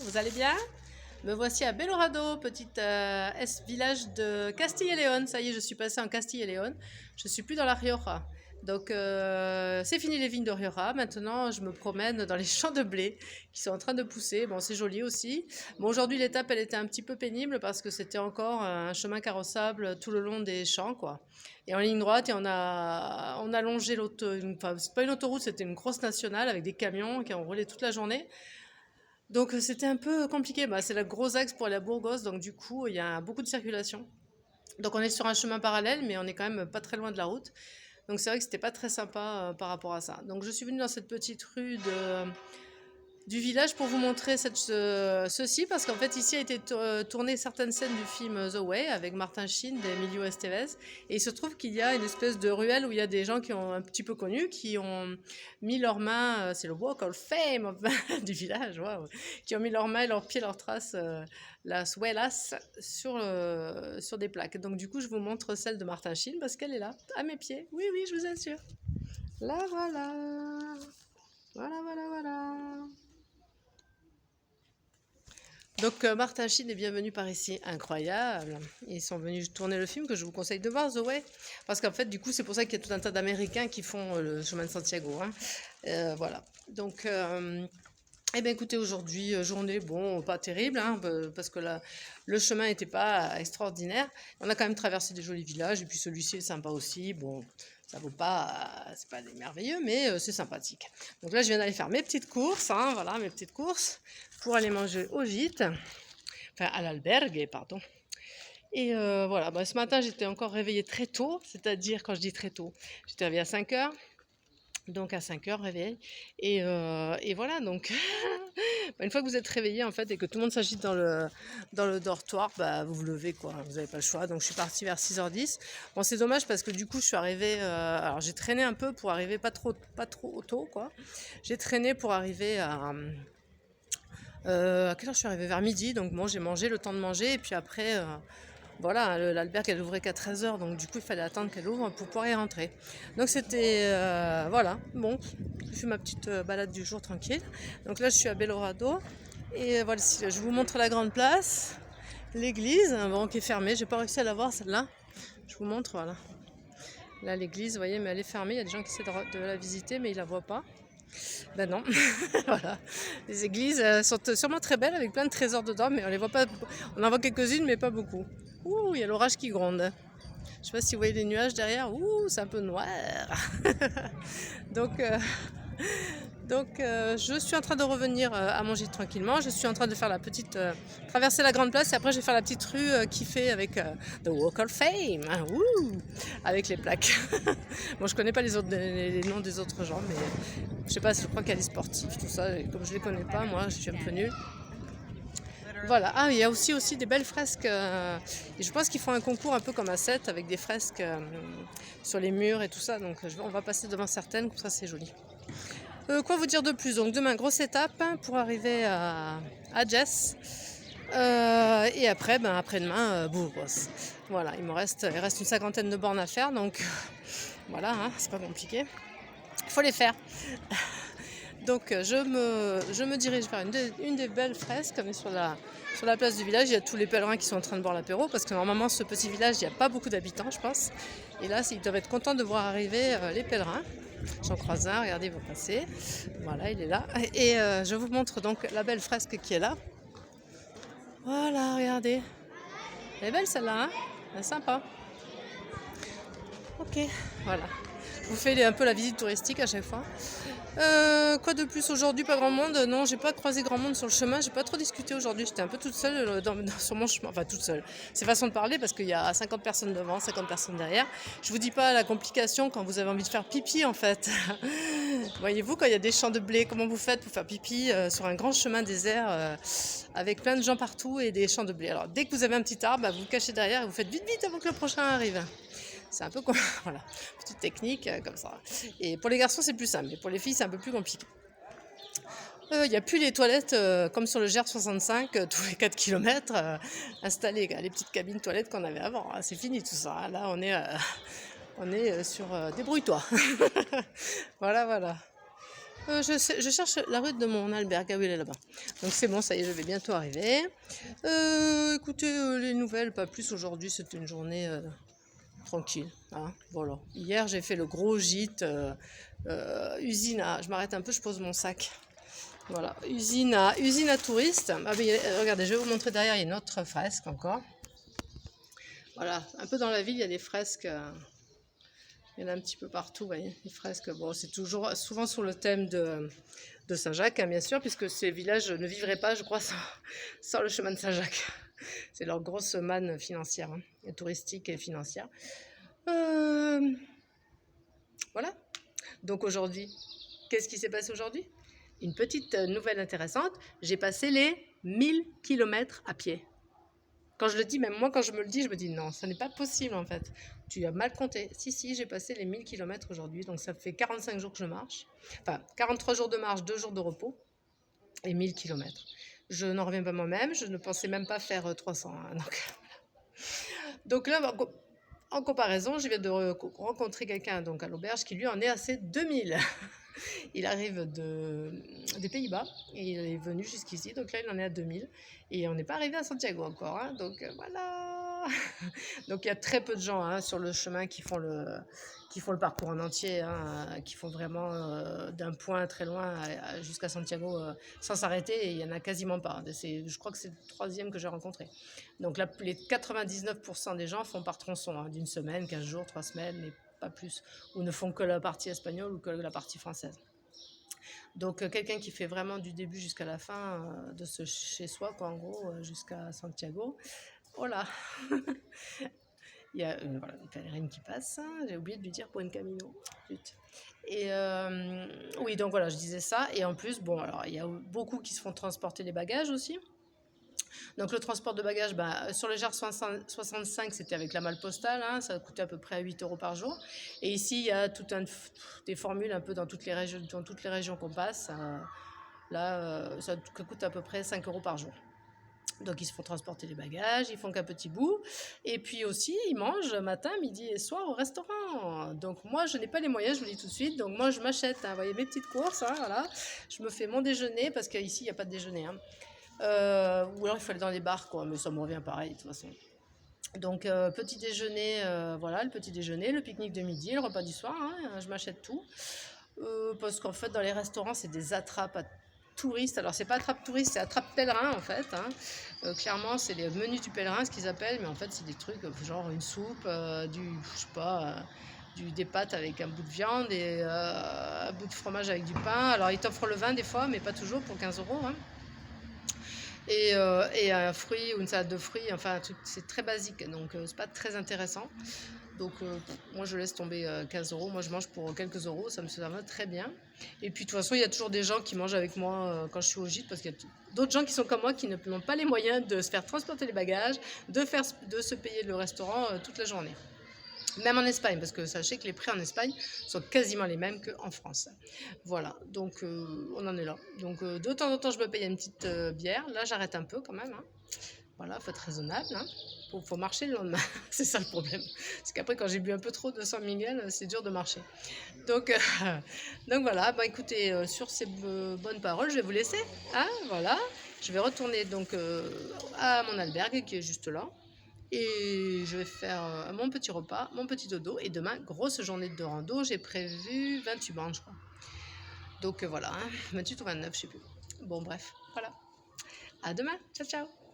vous allez bien? Me voici à Belorado, petite village de Castille et Léon. Ça y est, je suis passée en Castille et Léon. Je suis plus dans la Rioja. Donc c'est fini les vignes de Rioja. Maintenant, je me promène dans les champs de blé qui sont en train de pousser. Bon, c'est joli aussi. Bon, aujourd'hui, l'étape, elle était un petit peu pénible parce que c'était encore un chemin carrossable tout le long des champs, quoi. Et en ligne droite, et on a longé enfin, c'est pas une autoroute, c'était une grosse nationale avec des camions qui ont roulé toute la journée. Donc c'était un peu compliqué. Bah, c'est le gros axe pour aller à Burgos, donc du coup il y a beaucoup de circulation. Donc on est sur un chemin parallèle, mais on est quand même pas très loin de la route. Donc c'est vrai que c'était pas très sympa par rapport à ça. Donc je suis venue dans cette petite rue du village pour vous montrer ceci, parce qu'en fait ici a été tourné certaines scènes du film The Way avec Martin Sheen et Emilio Estevez, et il se trouve qu'il y a une espèce de ruelle où il y a des gens qui ont un petit peu connus, qui ont mis leurs mains, c'est le Walk of Fame du village, wow, qui ont mis leurs mains et leurs pieds, leurs traces, las huellas sur des plaques. Donc du coup je vous montre celle de Martin Sheen parce qu'elle est là, à mes pieds, oui oui je vous assure. Là voilà, voilà voilà voilà. Donc Martin Sheen est bienvenu par ici, incroyable. Ils sont venus tourner le film que je vous conseille de voir, The Way. Parce qu'en fait, du coup, c'est pour ça qu'il y a tout un tas d'Américains qui font le chemin de Santiago, hein. Voilà. Donc, eh bien écoutez, aujourd'hui, journée, bon, pas terrible, hein, parce que le chemin n'était pas extraordinaire. On a quand même traversé des jolis villages, et puis celui-ci est sympa aussi. Bon, ça vaut pas, c'est pas des merveilleux, mais c'est sympathique. Donc là, je viens d'aller faire mes petites courses, hein, voilà, mes petites courses, pour aller manger au gîte, enfin à l'albergue, pardon. Et voilà, bah, ce matin, j'étais encore réveillée très tôt, c'est-à-dire, quand je dis très tôt, j'étais réveillée à 5 heures. Donc à 5 heures, réveil. Et voilà, donc une fois que vous êtes réveillé en fait et que tout le monde s'agite dans le dortoir, bah, vous vous levez quoi, vous n'avez pas le choix. Donc je suis partie vers 6h10. Bon, c'est dommage parce que du coup je suis arrivée, alors j'ai traîné un peu pour arriver pas trop tôt quoi. J'ai traîné pour arriver à quelle heure je suis arrivée? Vers midi, donc bon j'ai mangé le temps de manger et puis après voilà, l'albergue elle ouvrait qu'à 13h, donc du coup il fallait attendre qu'elle ouvre pour pouvoir y rentrer. Donc c'était, voilà, bon, je fais ma petite balade du jour tranquille. Donc là je suis à Belorado, et voilà, je vous montre la grande place, l'église, bon, qui est fermée, j'ai pas réussi à la voir celle-là. Je vous montre, voilà. Là l'église, vous voyez, mais elle est fermée, il y a des gens qui essaient de la visiter, mais ils la voient pas. Ben non, voilà. Les églises sont sûrement très belles avec plein de trésors dedans, mais on les voit pas. On en voit quelques-unes, mais pas beaucoup. Ouh, il y a l'orage qui gronde. Je sais pas si vous voyez les nuages derrière. Ouh, c'est un peu noir. Donc, je suis en train de revenir à mon gîte tranquillement. Je suis en train de faire la petite traverser la grande place, et après je vais faire la petite rue qui fait avec The Walk of Fame. Hein, ouh, avec les plaques. Bon, je connais pas les noms des autres gens, mais je sais pas, je crois qu'il y a des sportifs, tout ça. Et comme je les connais pas, moi, je suis un peu nulle. Voilà. Ah, il y a aussi des belles fresques. Et je pense qu'ils font un concours un peu comme à 7 avec des fresques sur les murs et tout ça. Donc on va passer devant certaines, comme ça c'est joli. Quoi vous dire de plus? Donc demain, grosse étape pour arriver à Jess. Et après, après-demain, Burgos. Voilà, il reste une cinquantaine de bornes à faire. Donc voilà, hein, c'est pas compliqué. Il faut les faire. Donc je me dirige vers une des belles fresques. On est sur la place du village. Il y a tous les pèlerins qui sont en train de boire l'apéro, parce que normalement ce petit village, il n'y a pas beaucoup d'habitants, je pense. Et là, ils doivent être contents de voir arriver les pèlerins. J'en croise un, regardez, il va passer. Voilà, il est là. Et je vous montre donc la belle fresque qui est là. Voilà, regardez. Elle est belle celle-là, hein? Elle est sympa. Ok, voilà. Je vous fais un peu la visite touristique à chaque fois. Quoi de plus aujourd'hui? Pas grand monde. Non, j'ai pas croisé grand monde sur le chemin. J'ai pas trop discuté aujourd'hui. J'étais un peu toute seule sur mon chemin. Enfin, toute seule. C'est façon de parler parce qu'il y a 50 personnes devant, 50 personnes derrière. Je vous dis pas la complication quand vous avez envie de faire pipi en fait. Voyez-vous, quand il y a des champs de blé, comment vous faites pour faire pipi sur un grand chemin désert avec plein de gens partout et des champs de blé? Alors, dès que vous avez un petit arbre, vous vous cachez derrière et vous faites vite vite avant que le prochain arrive. C'est un peu comme voilà, petite technique comme ça. Et pour les garçons, c'est plus simple, mais pour les filles, c'est un peu plus compliqué. Il n'y a plus les toilettes comme sur le GR 65, tous les 4 km installées, les petites cabines toilettes qu'on avait avant. Hein, c'est fini tout ça. Hein. Là, on est sur débrouille-toi. Voilà, voilà. Je cherche la rue de mon albergue. Ah oui, elle est là-bas. Donc c'est bon, ça y est, je vais bientôt arriver. Écoutez, les nouvelles, pas plus aujourd'hui. C'était une journée tranquille. Hein, voilà. Hier, j'ai fait le gros gîte. Usine à... Je m'arrête un peu, je pose mon sac. Voilà, usine à touristes. Ah, mais, regardez, je vais vous montrer derrière, il y a une autre fresque encore. Voilà, un peu dans la ville, il y a des fresques. Il y en a un petit peu partout, vous voyez, les fresques. Bon, c'est toujours souvent sur le thème de Saint-Jacques, hein, bien sûr, puisque ces villages ne vivraient pas, je crois, sans le chemin de Saint-Jacques. C'est leur grosse manne financière, hein, et touristique et financière. Voilà. Donc aujourd'hui, qu'est-ce qui s'est passé aujourd'hui? Une petite nouvelle intéressante, j'ai passé les 1000 km à pied. Quand je le dis, même moi, quand je me le dis, je me dis non, ça n'est pas possible en fait. Tu as mal compté. Si, j'ai passé les 1000 km aujourd'hui, donc ça fait 45 jours que je marche. Enfin, 43 jours de marche, 2 jours de repos et 1000 km. Je n'en reviens pas moi-même, je ne pensais même pas faire 300. Hein, donc là, en comparaison, je viens de rencontrer quelqu'un donc à l'auberge qui lui en est à ses 2000. Il arrive des Pays-Bas et il est venu jusqu'ici, donc là il en est à 2000 et on n'est pas arrivé à Santiago encore, hein, donc voilà. Donc il y a très peu de gens, hein, sur le chemin qui font le parcours en entier, hein, qui font vraiment d'un point très loin jusqu'à Santiago sans s'arrêter, et il n'y en a quasiment pas. Je crois que c'est le troisième que j'ai rencontré. Donc là, les 99% des gens font par tronçon, hein, d'une semaine, 15 jours, 3 semaines, mais pas plus, ou ne font que la partie espagnole ou que la partie française. Donc quelqu'un qui fait vraiment du début jusqu'à la fin de ce chez soi, quoi, en gros, jusqu'à Santiago. Voilà. Il y a voilà, une pèlerine qui passe, hein. J'ai oublié de lui dire pour une Camino. Zut. Et oui, donc voilà, je disais ça. Et en plus, bon, alors il y a beaucoup qui se font transporter les bagages aussi. Donc le transport de bagages, sur le GR 65, c'était avec la malle postale, hein, ça coûtait à peu près 8 euros par jour. Et ici, il y a des formules un peu dans toutes les régions qu'on passe. Là, ça coûte à peu près 5 euros par jour. Donc ils se font transporter les bagages, ils font qu'un petit bout. Et puis aussi, ils mangent matin, midi et soir au restaurant. Donc moi, je n'ai pas les moyens, je vous le dis tout de suite. Donc moi, je m'achète, hein, vous voyez, mes petites courses, hein, voilà. Je me fais mon déjeuner, parce qu'ici, il n'y a pas de déjeuner, hein. Ou alors il faut aller dans les bars, quoi, mais ça me revient pareil de toute façon. Donc petit déjeuner, voilà, le petit déjeuner, le pique-nique de midi, le repas du soir, hein, je m'achète tout. Parce qu'en fait, dans les restaurants, c'est des attrapes à touristes. Alors c'est pas attrape touristes, c'est attrape pèlerin en fait, hein. Clairement, c'est les menus du pèlerin, ce qu'ils appellent, mais en fait, c'est des trucs genre une soupe, je sais pas, des pâtes avec un bout de viande et un bout de fromage avec du pain. Alors ils t'offrent le vin des fois, mais pas toujours, pour 15 euros, hein. Et un fruit ou une salade de fruits, enfin, c'est très basique, donc c'est pas très intéressant. Donc moi je laisse tomber 15 euros, moi je mange pour quelques euros, ça va très bien. Et puis de toute façon, il y a toujours des gens qui mangent avec moi quand je suis au gîte, parce qu'il y a d'autres gens qui sont comme moi qui n'ont pas les moyens de se faire transporter les bagages, de se payer le restaurant toute la journée. Même en Espagne, parce que sachez que les prix en Espagne sont quasiment les mêmes qu'en France. Voilà, donc on en est là. Donc de temps en temps, je me paye une petite bière. Là, j'arrête un peu quand même, hein. Voilà, faut être raisonnable, hein. Faut marcher le lendemain. C'est ça le problème. Parce qu'après, quand j'ai bu un peu trop de San Miguel, c'est dur de marcher. Donc, donc voilà, écoutez, sur ces bonnes paroles, je vais vous laisser, hein, voilà. Je vais retourner donc à mon albergue qui est juste là. Et je vais faire mon petit repas, mon petit dodo. Et demain, grosse journée de rando. J'ai prévu 28 bandes, je crois. Donc voilà, hein, 28 ou 29, je sais plus. Bon, bref, voilà. À demain. Ciao, ciao.